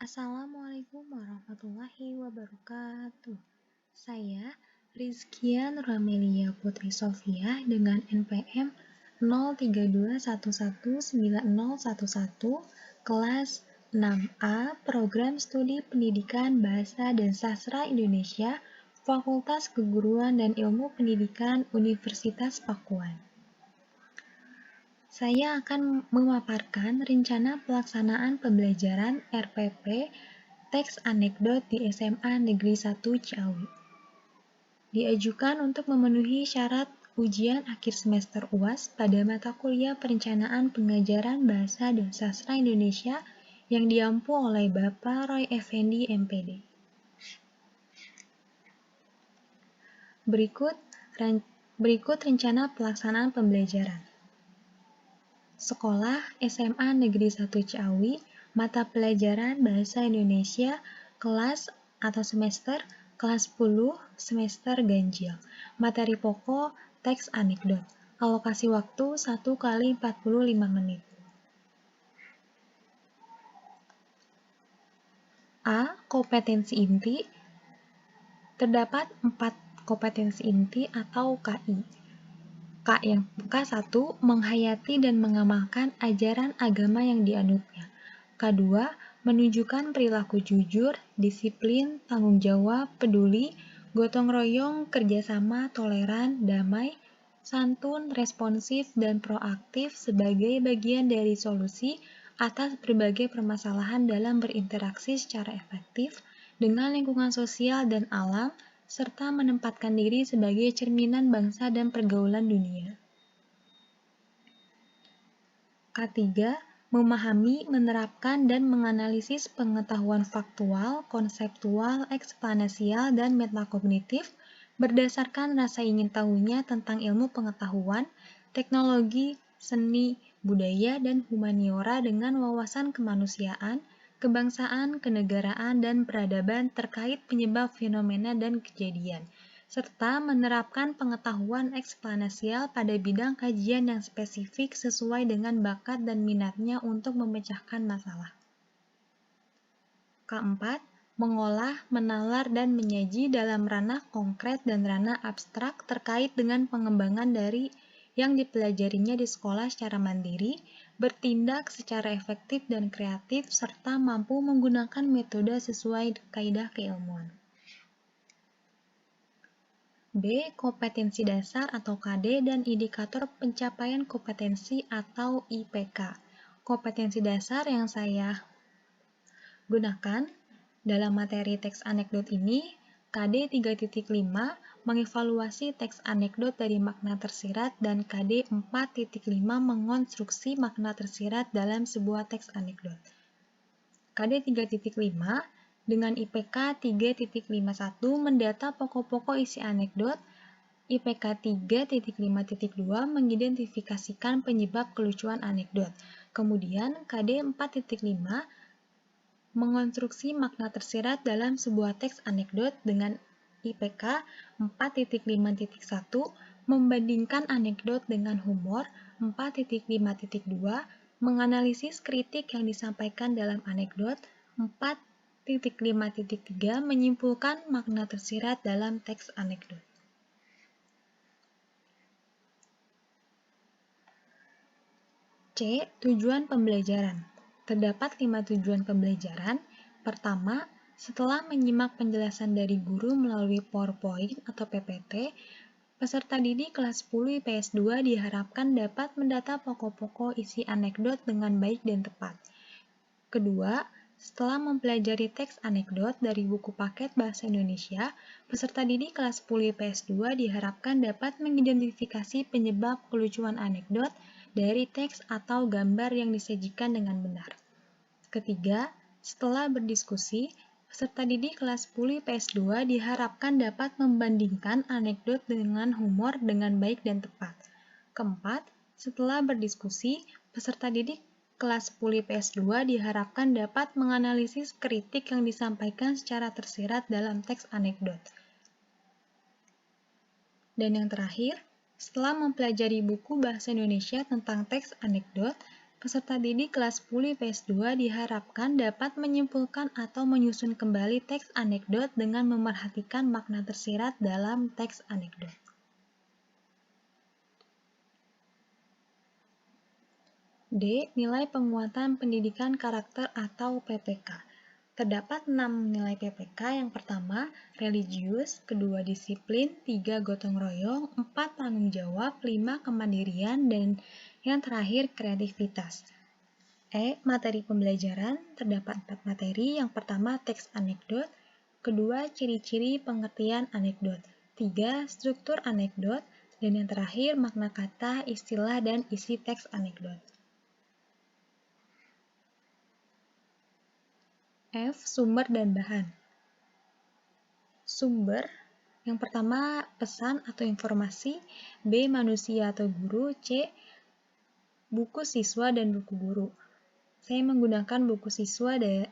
Assalamualaikum warahmatullahi wabarakatuh. Saya Rizkia Nuramelia Putri Sofia dengan NPM 0321190011 kelas 6A Program Studi Pendidikan Bahasa dan Sastra Indonesia Fakultas Keguruan dan Ilmu Pendidikan Universitas Pakuan. Saya akan memaparkan rencana pelaksanaan pembelajaran RPP Teks Anekdot di SMA Negeri 1 Ciawi. Diajukan untuk memenuhi syarat ujian akhir semester UAS pada mata kuliah Perencanaan Pengajaran Bahasa dan Sastra Indonesia yang diampu oleh Bapak Roy Effendi MPD. Berikut rencana pelaksanaan pembelajaran. Sekolah SMA Negeri 1 Ciawi, mata pelajaran Bahasa Indonesia, kelas atau semester, kelas 10, semester ganjil. Materi pokok, teks anekdot. Alokasi waktu 1 kali 45 menit. A. Kompetensi inti. Terdapat 4 kompetensi inti atau KI. K1. Menghayati dan mengamalkan ajaran agama yang dianutnya. K2. Menunjukkan perilaku jujur, disiplin, tanggung jawab, peduli, gotong royong, kerjasama, toleran, damai, santun, responsif, dan proaktif sebagai bagian dari solusi atas berbagai permasalahan dalam berinteraksi secara efektif dengan lingkungan sosial dan alam, serta menempatkan diri sebagai cerminan bangsa dan pergaulan dunia. K3. Memahami, menerapkan, dan menganalisis pengetahuan faktual, konseptual, eksplanasial, dan metakognitif berdasarkan rasa ingin tahunya tentang ilmu pengetahuan, teknologi, seni, budaya, dan humaniora dengan wawasan kemanusiaan, kebangsaan, kenegaraan, dan peradaban terkait penyebab fenomena dan kejadian, serta menerapkan pengetahuan eksplanasial pada bidang kajian yang spesifik sesuai dengan bakat dan minatnya untuk memecahkan masalah. Keempat, mengolah, menalar, dan menyaji dalam ranah konkret dan ranah abstrak terkait dengan pengembangan dari yang dipelajarinya di sekolah secara mandiri, bertindak secara efektif dan kreatif, serta mampu menggunakan metode sesuai kaidah keilmuan. B. Kompetensi dasar atau KD dan indikator pencapaian kompetensi atau IPK. Kompetensi dasar yang saya gunakan dalam materi teks anekdot ini, KD 3.5 mengevaluasi teks anekdot dari makna tersirat dan KD 4.5 mengonstruksi makna tersirat dalam sebuah teks anekdot. KD 3.5 dengan IPK 3.51 mendata pokok-pokok isi anekdot, IPK 3.5.2 mengidentifikasikan penyebab kelucuan anekdot. Kemudian KD 4.5 mengonstruksi makna tersirat dalam sebuah teks anekdot dengan IPK 4.5.1 membandingkan anekdot dengan humor. 4.5.2 menganalisis kritik yang disampaikan dalam anekdot. 4.5.3 menyimpulkan makna tersirat dalam teks anekdot. C. Tujuan pembelajaran. Terdapat 5 tujuan pembelajaran. Pertama, setelah menyimak penjelasan dari guru melalui PowerPoint atau PPT, peserta didik kelas 10 IPS 2 diharapkan dapat mendata pokok-pokok isi anekdot dengan baik dan tepat. Kedua, setelah mempelajari teks anekdot dari buku paket Bahasa Indonesia, peserta didik kelas 10 IPS 2 diharapkan dapat mengidentifikasi penyebab kelucuan anekdot dari teks atau gambar yang disajikan dengan benar. Ketiga, setelah berdiskusi, peserta didik kelas 10 IPS 2 diharapkan dapat membandingkan anekdot dengan humor dengan baik dan tepat. Keempat, setelah berdiskusi, peserta didik kelas 10 IPS 2 diharapkan dapat menganalisis kritik yang disampaikan secara tersirat dalam teks anekdot. Dan yang terakhir, setelah mempelajari buku Bahasa Indonesia tentang teks anekdot, Peserta didik kelas 10 IPS 2 diharapkan dapat menyimpulkan atau menyusun kembali teks anekdot dengan memerhatikan makna tersirat dalam teks anekdot. D. Nilai penguatan pendidikan karakter atau PPK. Terdapat 6 nilai PPK. Yang pertama, religius, kedua disiplin, 3 gotong royong, 4 tanggung jawab, 5 kemandirian, dan yang terakhir kreativitas. E. Materi pembelajaran. Terdapat 4 materi. Yang pertama, teks anekdot, kedua, ciri-ciri pengertian anekdot, 3, struktur anekdot, dan yang terakhir, makna kata, istilah, dan isi teks anekdot. F. Sumber dan bahan. Sumber, yang pertama pesan atau informasi, B. Manusia atau guru, C. Buku siswa dan buku guru. Saya menggunakan buku siswa dan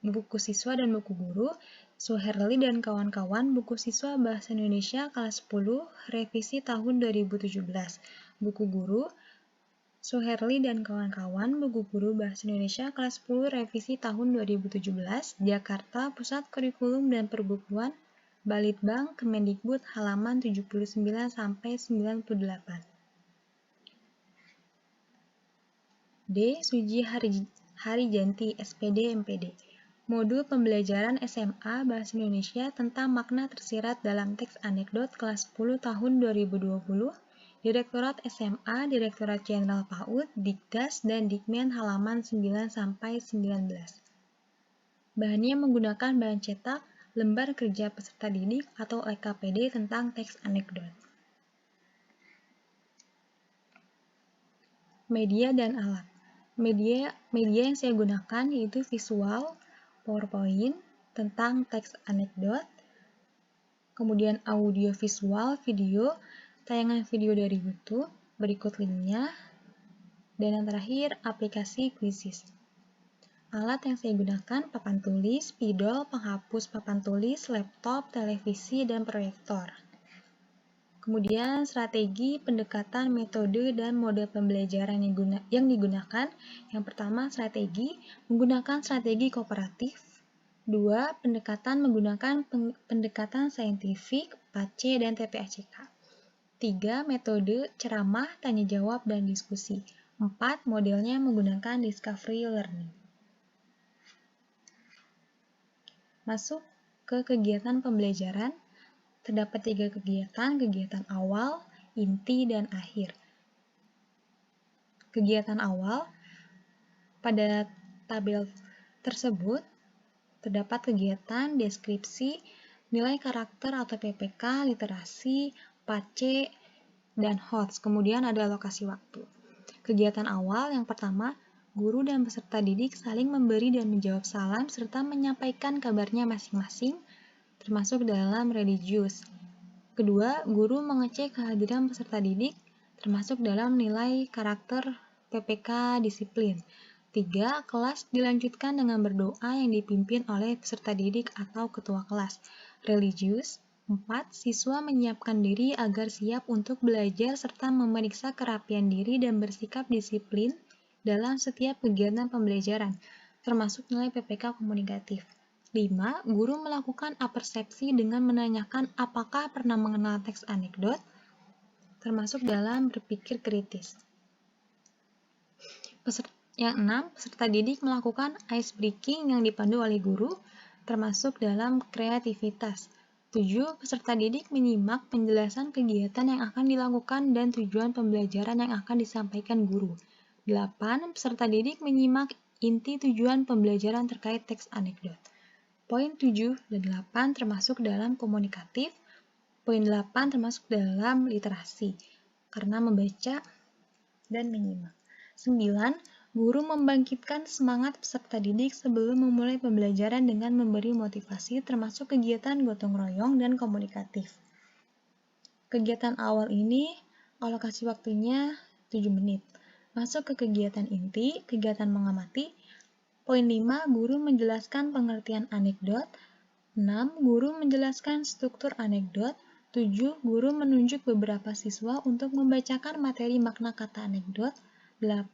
buku guru, Suherli dan kawan-kawan, buku siswa Bahasa Indonesia kelas 10, revisi tahun 2017. Buku guru, Suherli dan kawan-kawan, buku guru Bahasa Indonesia kelas 10 revisi tahun 2017, Jakarta, Pusat Kurikulum dan Perbukuan, Balitbang, Kemendikbud, halaman 79-98. D. Suji Harijanti, SPD MPD. Modul pembelajaran SMA Bahasa Indonesia tentang makna tersirat dalam teks anekdot kelas 10 tahun 2020, Direktorat SMA, Direktorat Jenderal PAUD, Dikdas, dan Dikmen halaman 9-19. Bahannya menggunakan bahan cetak, lembar kerja peserta didik atau LKPD tentang teks anekdot. Media dan alat. Media yang saya gunakan yaitu visual, PowerPoint, tentang teks anekdot, kemudian audio visual, video, tayangan video dari YouTube, berikut linknya, dan yang terakhir aplikasi Quizizz. Alat yang saya gunakan papan tulis, spidol, penghapus papan tulis, laptop, televisi, dan proyektor. Kemudian strategi, pendekatan, metode, dan mode pembelajaran yang digunakan. Yang pertama strategi, menggunakan strategi kooperatif. 2. Pendekatan menggunakan pendekatan saintifik, 4C, dan TPACK. 3. Metode, ceramah, tanya jawab, dan diskusi. 4. Modelnya menggunakan discovery learning. Masuk ke kegiatan pembelajaran. Terdapat 3 kegiatan awal, inti, dan akhir. Kegiatan awal, pada tabel tersebut terdapat kegiatan, deskripsi, nilai karakter atau PPK, literasi, 4C, dan HOTS. Kemudian ada alokasi waktu. Kegiatan awal yang pertama, guru dan peserta didik saling memberi dan menjawab salam serta menyampaikan kabarnya masing-masing, termasuk dalam religius. Kedua, guru mengecek kehadiran peserta didik, termasuk dalam nilai karakter PPK disiplin. 3. Kelas dilanjutkan dengan berdoa yang dipimpin oleh peserta didik atau ketua kelas. Religius. 4. Siswa menyiapkan diri agar siap untuk belajar serta memeriksa kerapian diri dan bersikap disiplin dalam setiap kegiatan pembelajaran, termasuk nilai PPK komunikatif. 5. Guru melakukan apersepsi dengan menanyakan apakah pernah mengenal teks anekdot, termasuk dalam berpikir kritis. Yang 6. Peserta didik melakukan ice breaking yang dipandu oleh guru, termasuk dalam kreativitas. 7. Peserta didik menyimak penjelasan kegiatan yang akan dilakukan dan tujuan pembelajaran yang akan disampaikan guru. 8. Peserta didik menyimak inti tujuan pembelajaran terkait teks anekdot. Poin 7 dan 8 termasuk dalam komunikatif. Poin 8 termasuk dalam literasi, karena membaca dan menyimak. 9. Guru membangkitkan semangat peserta didik sebelum memulai pembelajaran dengan memberi motivasi termasuk kegiatan gotong royong dan komunikatif. Kegiatan awal ini alokasi waktunya 7 menit. Masuk ke kegiatan inti, kegiatan mengamati. Poin 5, guru menjelaskan pengertian anekdot. 6. Guru menjelaskan struktur anekdot. 7. Guru menunjuk beberapa siswa untuk membacakan materi makna kata anekdot. 8.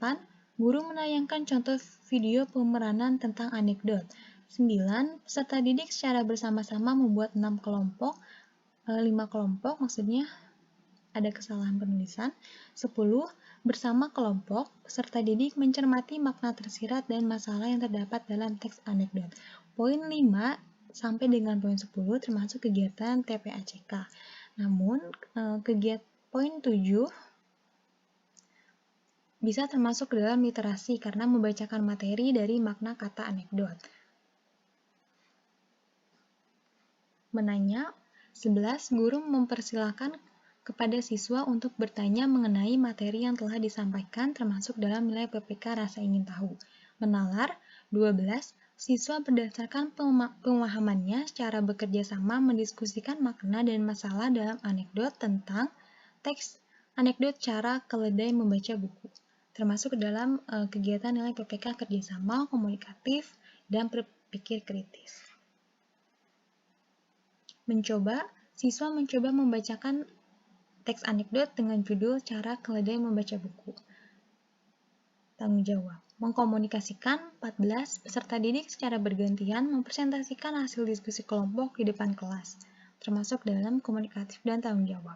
Guru menayangkan contoh video pemeranan tentang anekdot. 9. Peserta didik secara bersama-sama membuat 5 kelompok, maksudnya ada kesalahan penulisan. 10. Bersama kelompok, peserta didik mencermati makna tersirat dan masalah yang terdapat dalam teks anekdot. Poin 5 sampai dengan poin 10 termasuk kegiatan TPACK. Namun, poin 7 bisa termasuk dalam literasi karena membacakan materi dari makna kata anekdot. Menanya, 11. Guru mempersilahkan kepada siswa untuk bertanya mengenai materi yang telah disampaikan termasuk dalam nilai PPK rasa ingin tahu. Menalar, 12. Siswa berdasarkan pemahamannya secara bekerja sama mendiskusikan makna dan masalah dalam anekdot tentang teks anekdot cara keledai membaca buku. Termasuk dalam kegiatan nilai PPK kerjasama, komunikatif, dan berpikir kritis. Siswa mencoba membacakan teks anekdot dengan judul Cara Keledai Membaca Buku. Tanggung jawab. Mengkomunikasikan. 14. Peserta didik secara bergantian mempresentasikan hasil diskusi kelompok di depan kelas, termasuk dalam komunikatif dan tanggung jawab.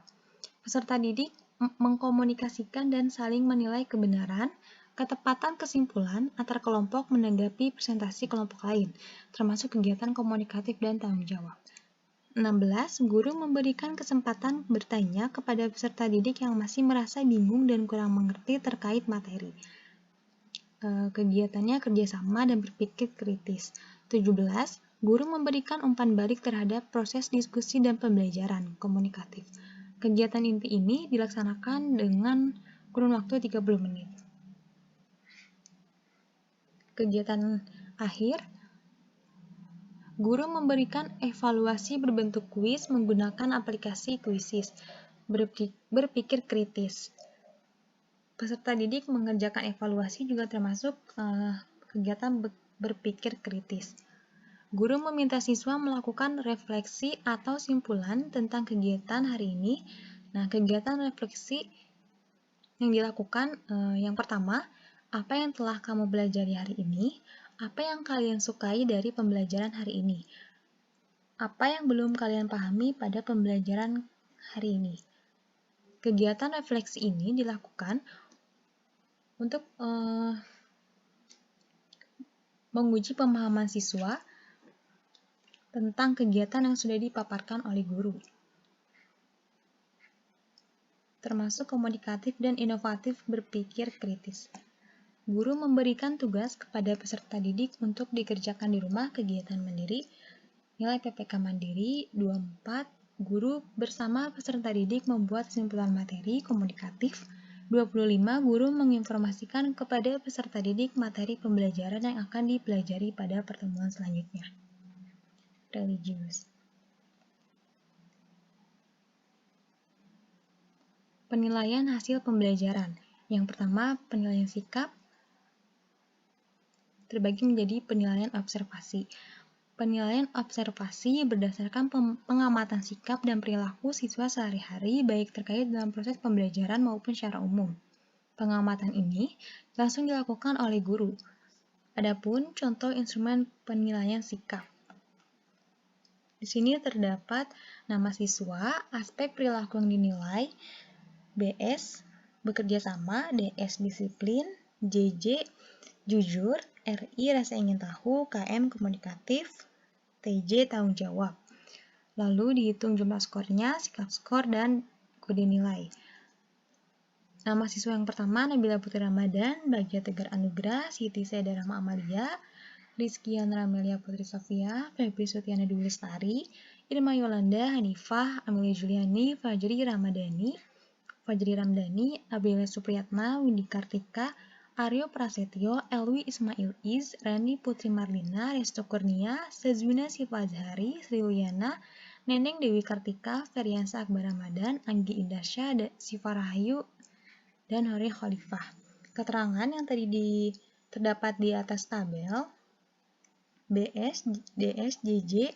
Peserta didik mengkomunikasikan dan saling menilai kebenaran, ketepatan kesimpulan antar kelompok menanggapi presentasi kelompok lain, termasuk kegiatan komunikatif dan tanggung jawab. 16. Guru memberikan kesempatan bertanya kepada peserta didik yang masih merasa bingung dan kurang mengerti terkait materi. Kegiatannya kerjasama dan berpikir kritis. 17. Guru memberikan umpan balik terhadap proses diskusi dan pembelajaran komunikatif. Kegiatan inti ini dilaksanakan dengan kurun waktu 30 menit. Kegiatan akhir, guru memberikan evaluasi berbentuk kuis menggunakan aplikasi Quizzes. Berpikir kritis. Peserta didik mengerjakan evaluasi juga termasuk kegiatan berpikir kritis. Guru meminta siswa melakukan refleksi atau simpulan tentang kegiatan hari ini. Nah, kegiatan refleksi yang dilakukan yang pertama, apa yang telah kamu pelajari hari ini? Apa yang kalian sukai dari pembelajaran hari ini? Apa yang belum kalian pahami pada pembelajaran hari ini? Kegiatan refleksi ini dilakukan untuk menguji pemahaman siswa tentang kegiatan yang sudah dipaparkan oleh guru, termasuk komunikatif dan inovatif berpikir kritis. Guru memberikan tugas kepada peserta didik untuk dikerjakan di rumah kegiatan mandiri. Nilai PPK mandiri 24. Guru bersama peserta didik membuat kesimpulan materi komunikatif. 25. Guru menginformasikan kepada peserta didik materi pembelajaran yang akan dipelajari pada pertemuan selanjutnya. Religius. Penilaian hasil pembelajaran. Yang pertama, penilaian sikap terbagi menjadi penilaian observasi. Penilaian observasi berdasarkan pengamatan sikap dan perilaku siswa sehari-hari baik terkait dalam proses pembelajaran maupun secara umum. Pengamatan ini langsung dilakukan oleh guru. Adapun contoh instrumen penilaian sikap. Di sini terdapat nama siswa, aspek perilaku yang dinilai, BS, bekerja sama, DS, disiplin, JJ, jujur, RI, rasa ingin tahu, KM, komunikatif, TJ, tanggung jawab. Lalu dihitung jumlah skornya, sikap skor, dan kode nilai. Nama siswa yang pertama, Nabila Putri Ramadan, Bagja Tegar Anugrah, Siti Seda Rahma Amalia, Rizky Ramelia Putri Sofia, Febri Sutiana Dwi Lestari, Irma Yolanda, Hanifah, Amelia Juliani, Fajri Ramdhani, Abila Supriyatna, Windy Kartika, Aryo Prasetyo, Elwi Ismail Iz, Rani Putri Marlina, Resto Kurnia, Sezwina Siva Azhari, Sri Liana, Neneng Dewi Kartika, Feriansa Akbar Ramadan, Anggi Indarsya, Siva Rahayu, dan Hori Khalifah. Keterangan yang tadi terdapat di atas tabel, BS, DS, JJ,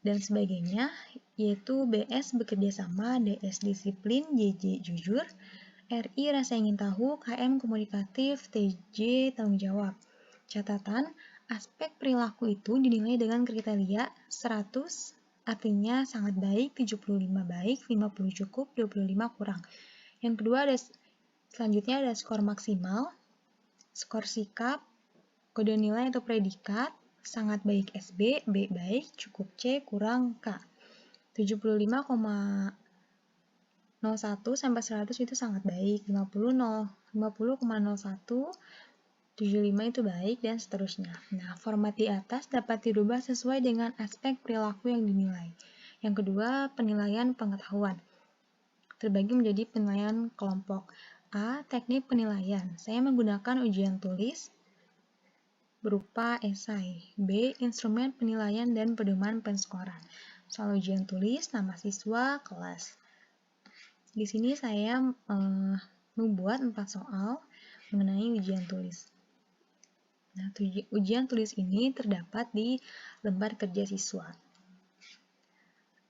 dan sebagainya, yaitu BS bekerja sama, DS disiplin, JJ jujur, RI rasa ingin tahu, KM komunikatif, TJ tanggung jawab. Catatan, aspek perilaku itu dinilai dengan kriteria 100, artinya sangat baik, 75 baik, 50 cukup, 25 kurang. Yang kedua selanjutnya ada skor maksimal, skor sikap, kode nilai atau predikat, sangat baik SB, B baik, cukup C, kurang K. 75,01 sampai 100 itu sangat baik, 50,01, 75 itu baik, dan seterusnya. Nah, format di atas dapat dirubah sesuai dengan aspek perilaku yang dinilai. Yang kedua, penilaian pengetahuan. Terbagi menjadi penilaian kelompok. A. Teknik penilaian. Saya menggunakan ujian tulis berupa esai. B. Instrumen penilaian dan pedoman penskoran. Soal ujian tulis, nama siswa, kelas. Di sini saya membuat 4 soal mengenai ujian tulis. Nah, ujian tulis ini terdapat di lembar kerja siswa.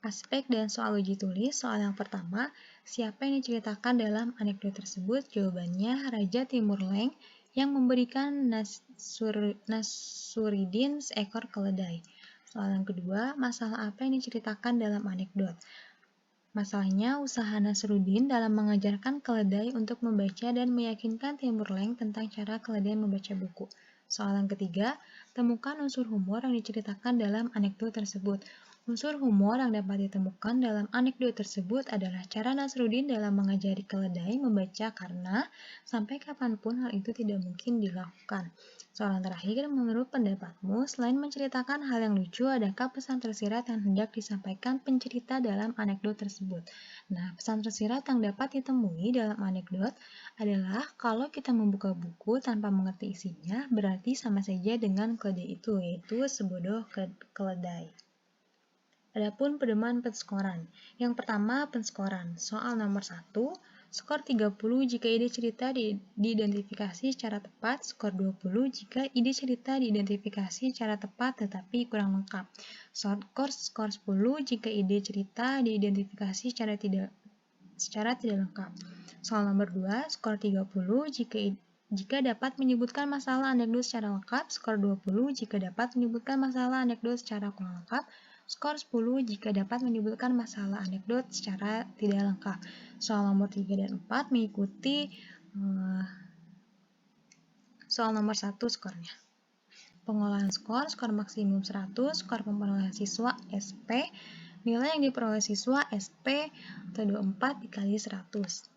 Aspek dan soal uji tulis. Soal yang pertama, siapa yang diceritakan dalam anekdot tersebut? Jawabannya Raja Timur Leng yang memberikan Nasuridin seekor keledai. Soal yang kedua, masalah apa yang diceritakan dalam anekdot? Masalahnya, usaha Nasruddin dalam mengajarkan keledai untuk membaca dan meyakinkan Timur Leng tentang cara keledai membaca buku. Soal yang ketiga, temukan unsur humor yang diceritakan dalam anekdot tersebut. Unsur humor yang dapat ditemukan dalam anekdot tersebut adalah cara Nasruddin dalam mengajari keledai membaca karena sampai kapanpun hal itu tidak mungkin dilakukan. Soal yang terakhir, menurut pendapatmu, selain menceritakan hal yang lucu, adakah pesan tersirat yang hendak disampaikan pencerita dalam anekdot tersebut? Nah, pesan tersirat yang dapat ditemui dalam anekdot adalah kalau kita membuka buku tanpa mengerti isinya, berarti sama saja dengan keledai itu, yaitu sebodoh keledai. Adapun pedoman penskoran. Yang pertama, penskoran. Soal nomor 1, skor 30 jika ide cerita diidentifikasi secara tepat, skor 20 jika ide cerita diidentifikasi secara tepat tetapi kurang lengkap. Skor 10 jika ide cerita diidentifikasi secara tidak lengkap. Soal nomor 2, skor 30 jika dapat menyebutkan masalah anekdot secara lengkap, skor 20 jika dapat menyebutkan masalah anekdot secara kurang lengkap, skor 10 jika dapat menyebutkan masalah anekdot secara tidak lengkap. Soal nomor 3 dan 4 mengikuti soal nomor 1 skornya. Pengolahan skor maksimum 100, skor pemenuhan siswa SP, nilai yang diperoleh siswa SP atau 24 dikali 100.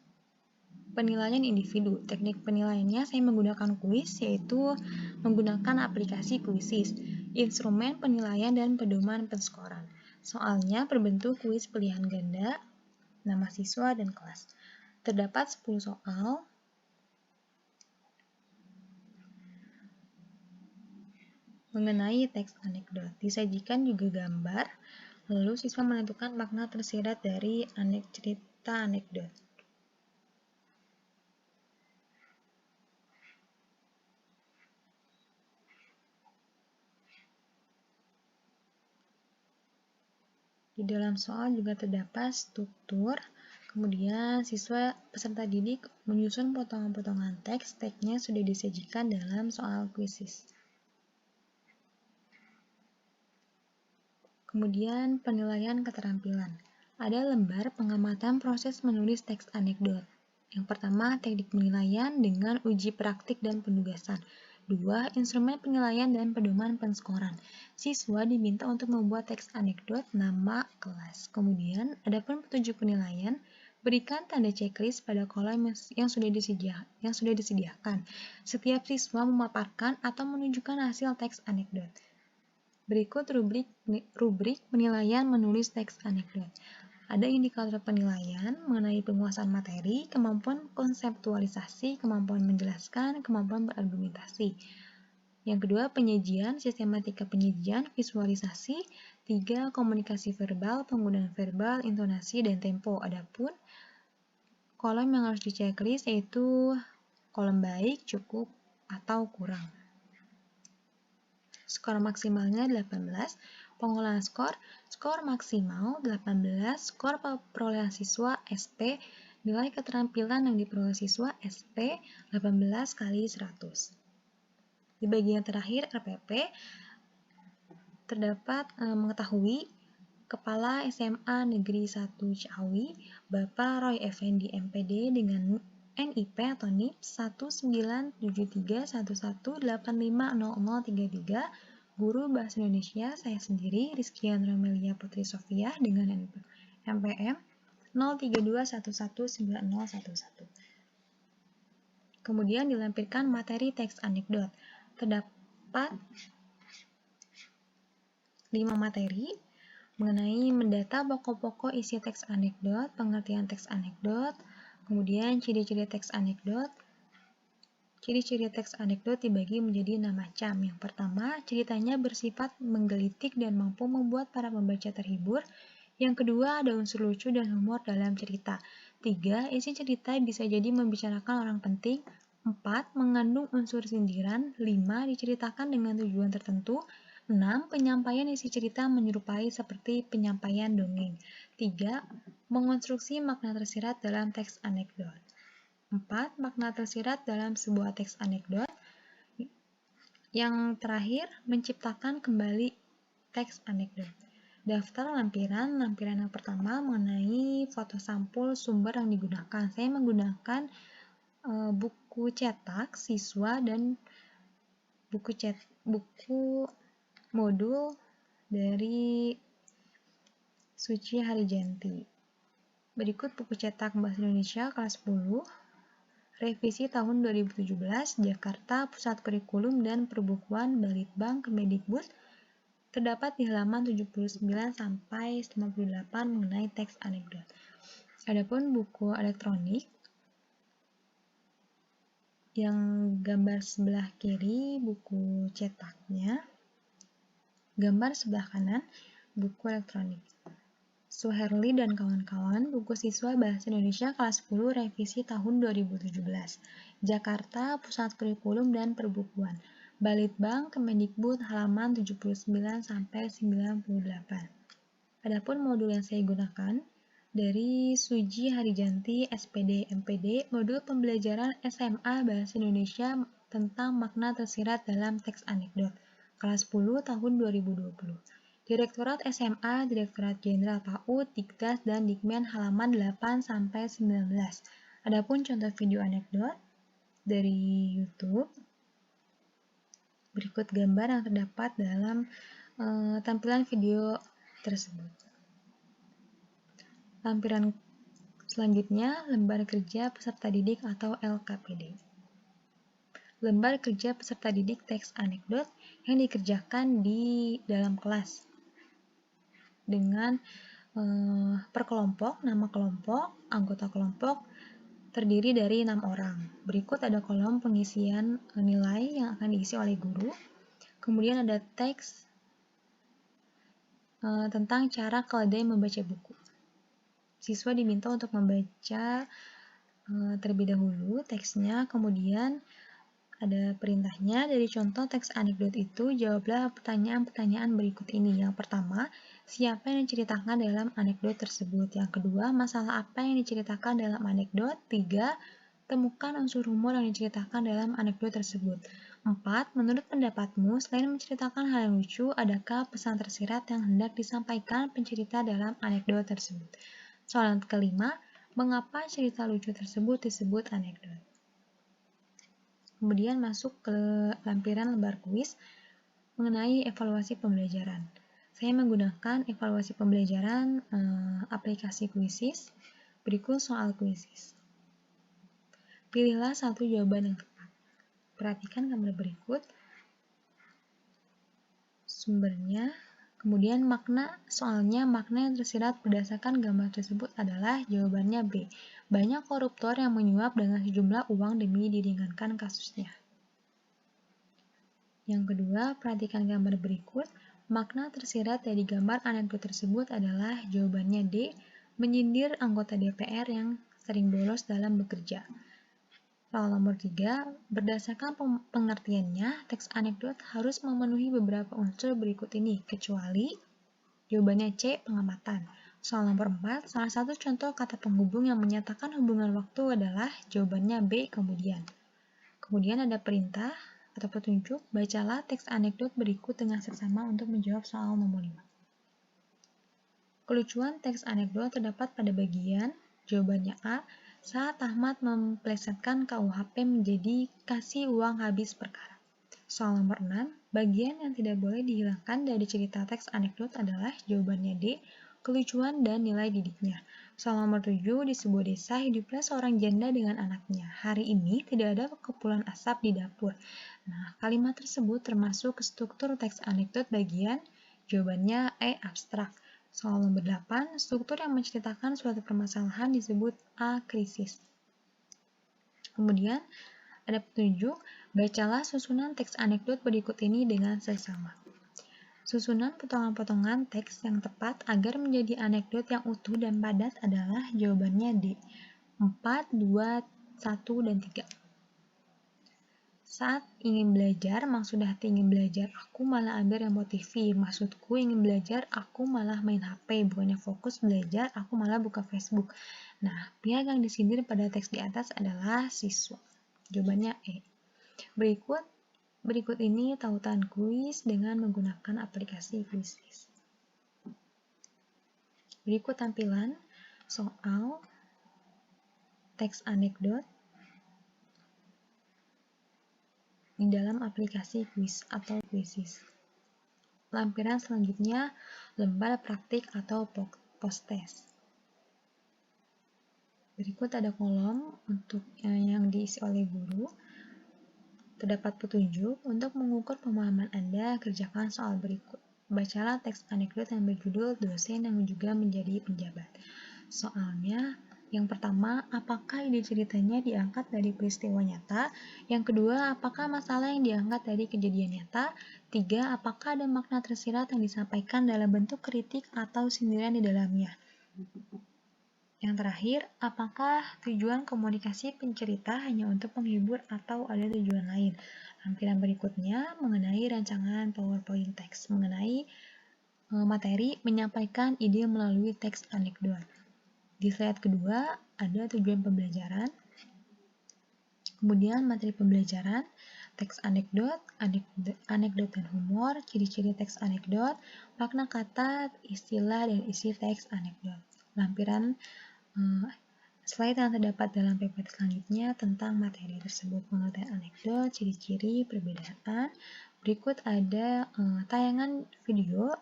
Penilaian individu. Teknik penilaiannya saya menggunakan kuis, yaitu menggunakan aplikasi Quizizz. Instrumen penilaian dan pedoman penskoran. Soalnya berbentuk kuis pilihan ganda, nama siswa, dan kelas. Terdapat 10 soal. Mengenai teks anekdot. Disajikan juga gambar, lalu siswa menentukan makna tersirat dari cerita anekdot. Di dalam soal juga terdapat struktur, kemudian siswa peserta didik menyusun potongan-potongan teks, teksnya sudah disajikan dalam soal Quizizz. Kemudian penilaian keterampilan. Ada lembar pengamatan proses menulis teks anekdot. Yang pertama, teknik penilaian dengan uji praktik dan penugasan. 2. Instrumen penilaian dan pedoman penskoran. Siswa diminta untuk membuat teks anekdot, nama, kelas. Kemudian, adapun petunjuk penilaian, berikan tanda checklist pada kolom yang sudah disediakan. Setiap siswa memaparkan atau menunjukkan hasil teks anekdot. Berikut rubrik penilaian menulis teks anekdot. Ada indikator penilaian mengenai penguasaan materi, kemampuan konseptualisasi, kemampuan menjelaskan, kemampuan berargumentasi. Yang kedua, penyajian, sistematika penyajian, visualisasi. 3. Komunikasi verbal, penggunaan verbal, intonasi, dan tempo. Adapun kolom yang harus di-checklist yaitu kolom baik, cukup, atau kurang. Skor maksimalnya 18. Pengolahan skor maksimal 18, skor perolehan siswa SP Nilai keterampilan yang diperoleh siswa SP 18 kali 100. Di bagian terakhir RPP terdapat mengetahui Kepala SMA Negeri 1 Ciawi, Bapak Roy Effendi MPD dengan NIP atau NIP 197311850033, Guru Bahasa Indonesia saya sendiri Rizkiyandra Melia Putri Sofia dengan NPM 0321190011. Kemudian dilampirkan materi teks anekdot. Terdapat 5 materi mengenai mendata pokok-pokok isi teks anekdot, pengertian teks anekdot, kemudian ciri-ciri teks anekdot. Ciri-ciri teks anekdot dibagi menjadi 6 macam. Yang pertama, ceritanya bersifat menggelitik dan mampu membuat para pembaca terhibur. Yang kedua, ada unsur lucu dan humor dalam cerita. 3, isi cerita bisa jadi membicarakan orang penting. 4, mengandung unsur sindiran. 5, diceritakan dengan tujuan tertentu. 6. Penyampaian isi cerita menyerupai seperti penyampaian dongeng. 3. Mengonstruksi makna tersirat dalam teks anekdot. 4. Makna tersirat dalam sebuah teks anekdot. Yang terakhir, menciptakan kembali teks anekdot. Daftar lampiran yang pertama mengenai foto sampul sumber yang digunakan. Saya menggunakan buku cetak siswa dan buku modul dari Suci Harijanti. Berikut buku cetak Bahasa Indonesia kelas 10, revisi tahun 2017, Jakarta, Pusat Kurikulum dan Perbukuan Balitbang Kemendikbud. Terdapat di halaman 79 sampai 98 mengenai teks anekdot. Adapun buku elektronik yang gambar sebelah kiri buku cetaknya, gambar sebelah kanan buku elektronik. Suherli dan kawan-kawan, buku siswa Bahasa Indonesia kelas 10 revisi tahun 2017. Jakarta, Pusat Kurikulum dan Perbukuan. Balitbang Kemendikbud halaman 79 sampai 98. Adapun modul yang saya gunakan dari Suci Harijanti SPD MPD, modul pembelajaran SMA Bahasa Indonesia tentang makna tersirat dalam teks anekdot, kelas 10 tahun 2020. Direktorat SMA, Direktorat Jenderal PAUD, Dikdas, dan Dikmen halaman 8 sampai 19. Adapun contoh video anekdot dari YouTube. Berikut gambar yang terdapat dalam tampilan video tersebut. Lampiran selanjutnya, lembar kerja peserta didik atau LKPD. Lembar kerja peserta didik teks anekdot yang dikerjakan di dalam kelas dengan per kelompok, nama kelompok, anggota kelompok terdiri dari 6 orang. Berikut ada kolom pengisian nilai yang akan diisi oleh guru. Kemudian ada teks tentang cara keledai membaca buku. Siswa diminta untuk membaca terlebih dahulu teksnya, kemudian ada perintahnya. Dari contoh teks anekdot itu, jawablah pertanyaan-pertanyaan berikut ini. Yang pertama, siapa yang diceritakan dalam anekdot tersebut? Yang kedua, masalah apa yang diceritakan dalam anekdot? 3. Temukan unsur humor yang diceritakan dalam anekdot tersebut. 4. Menurut pendapatmu, selain menceritakan hal yang lucu, adakah pesan tersirat yang hendak disampaikan pencerita dalam anekdot tersebut? Soal kelima, mengapa cerita lucu tersebut disebut anekdot? Kemudian masuk ke lampiran lembar kuis mengenai evaluasi pembelajaran. Saya menggunakan evaluasi pembelajaran aplikasi Quizzes. Berikut soal Quizzes. Pilihlah satu jawaban yang tepat. Perhatikan gambar berikut. Sumbernya. Kemudian soalnya makna yang tersirat berdasarkan gambar tersebut adalah jawabannya B. Banyak koruptor yang menyuap dengan sejumlah uang demi diringankan kasusnya. Yang kedua, perhatikan gambar berikut. Makna tersirat dari gambar anekdot tersebut adalah jawabannya D. Menyindir anggota DPR yang sering bolos dalam bekerja. Soal nomor 3, berdasarkan pengertiannya, teks anekdot harus memenuhi beberapa unsur berikut ini, kecuali jawabannya C, pengamatan. Soal nomor 4, salah satu contoh kata penghubung yang menyatakan hubungan waktu adalah jawabannya B kemudian. Kemudian ada perintah atau petunjuk, bacalah teks anekdot berikut dengan seksama untuk menjawab soal nomor 5. Kelucuan teks anekdot terdapat pada bagian jawabannya A, saat Ahmad memplesetkan KUHP menjadi kasih uang habis perkara. Soal nomor 6, bagian yang tidak boleh dihilangkan dari cerita teks anekdot adalah jawabannya D, kelucuan dan nilai didiknya. Soal nomor 7, di sebuah desa hiduplah seorang janda dengan anaknya. Hari ini tidak ada kepulan asap di dapur. Nah, kalimat tersebut termasuk ke struktur teks anekdot bagian jawabannya E, abstrak. Soal nomor 8, struktur yang menceritakan suatu permasalahan disebut A, krisis. Kemudian, ada petunjuk, bacalah susunan teks anekdot berikut ini dengan seksama. Susunan potongan-potongan teks yang tepat agar menjadi anekdot yang utuh dan padat adalah jawabannya D, 4, 2, 1, dan 3. Saat ingin belajar, maksud hati ingin belajar, aku malah ambil remote TV. Maksudku ingin belajar, aku malah main HP. Bukannya fokus belajar, aku malah buka Facebook. Nah, pihak yang disindir pada teks di atas adalah siswa. Jawabannya E. Berikut ini tautan kuis dengan menggunakan aplikasi Quizizz. Berikut tampilan soal teks anekdot di dalam aplikasi kuis atau Quizizz. Lampiran selanjutnya, lembar praktik atau post-test. Berikut ada kolom untuk yang diisi oleh guru. Terdapat petunjuk untuk mengukur pemahaman Anda, kerjakan soal berikut. Bacalah teks anekdot yang berjudul dosen yang juga menjadi penjabat. Soalnya, yang pertama, apakah ide ceritanya diangkat dari peristiwa nyata? Yang kedua, apakah masalah yang diangkat dari kejadian nyata? 3, apakah ada makna tersirat yang disampaikan dalam bentuk kritik atau sindiran di dalamnya? Yang terakhir, apakah tujuan komunikasi pencerita hanya untuk menghibur atau ada tujuan lain? Lampiran berikutnya mengenai rancangan PowerPoint teks, mengenai materi menyampaikan ide melalui teks anekdot. Di slide kedua, ada tujuan pembelajaran, kemudian materi pembelajaran, teks anekdot, anekdot dan humor, ciri-ciri teks anekdot, makna kata, istilah, dan isi teks anekdot. Lampiran slide yang terdapat dalam PPT selanjutnya tentang materi tersebut, pengertian anekdot, ciri-ciri, perbedaan. Berikut ada tayangan video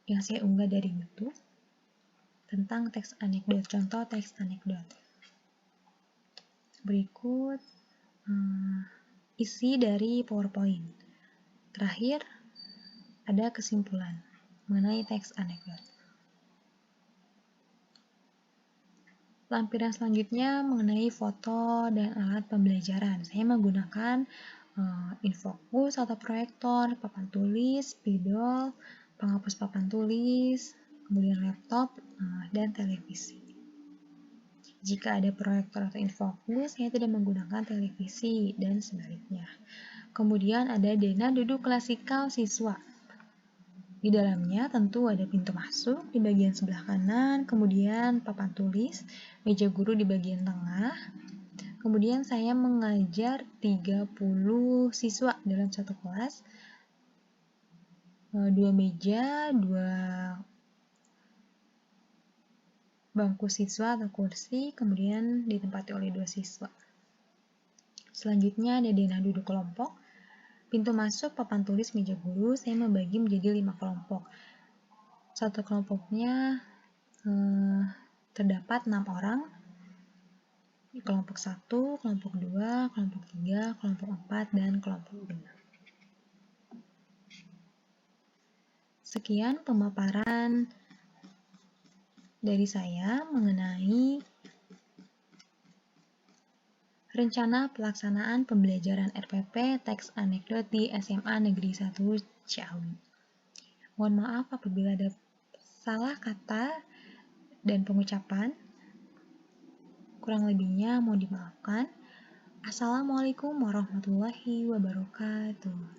yang saya unggah dari YouTube tentang teks anekdot, contoh teks anekdot. Berikut isi dari PowerPoint. Terakhir, ada kesimpulan mengenai teks anekdot. Lampiran selanjutnya mengenai foto dan alat pembelajaran. Saya menggunakan infocus atau proyektor, papan tulis, spidol, penghapus papan tulis, kemudian laptop, dan televisi. Jika ada proyektor atau infocus, saya tidak menggunakan televisi, dan sebaliknya. Kemudian ada denah duduk klasikal siswa. Di dalamnya tentu ada pintu masuk di bagian sebelah kanan, kemudian papan tulis, meja guru di bagian tengah. Kemudian saya mengajar 30 siswa dalam satu kelas. 2 meja, 2 bangku siswa atau kursi, kemudian ditempati oleh 2 siswa. Selanjutnya ada denah duduk kelompok. Pintu masuk, papan tulis, meja guru, saya membagi menjadi 5 kelompok. Satu kelompoknya terdapat 6 orang. Kelompok 1, kelompok 2, kelompok 3, kelompok 4, dan kelompok 5. Sekian pemaparan dari saya mengenai rencana pelaksanaan pembelajaran RPP teks anekdot di SMA Negeri 1 Ciawi. Mohon maaf apabila ada salah kata dan pengucapan. Kurang lebihnya mohon dimaafkan. Assalamualaikum warahmatullahi wabarakatuh.